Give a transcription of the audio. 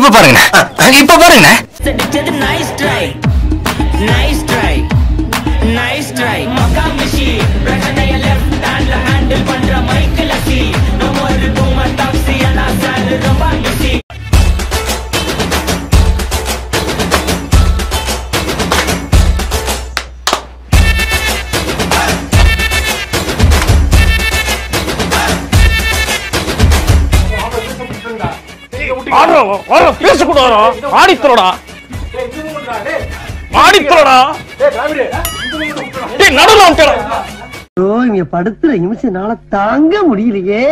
இப்ப பாருங்க இப்ப பாருங்க nice try nice try nice try makamishi பிரச்சனைய left hand handle பண்ற மைக்கேல் சி நம்ம ஒரு பூமர் டாக்ஸி انا சார் ரொம்ப ஈஸி பேசக்கூடாதா ஆடித்தோடா ஆடித்தோடா படுத்துற நிமிஷம் நாள தாங்க முடியலையே.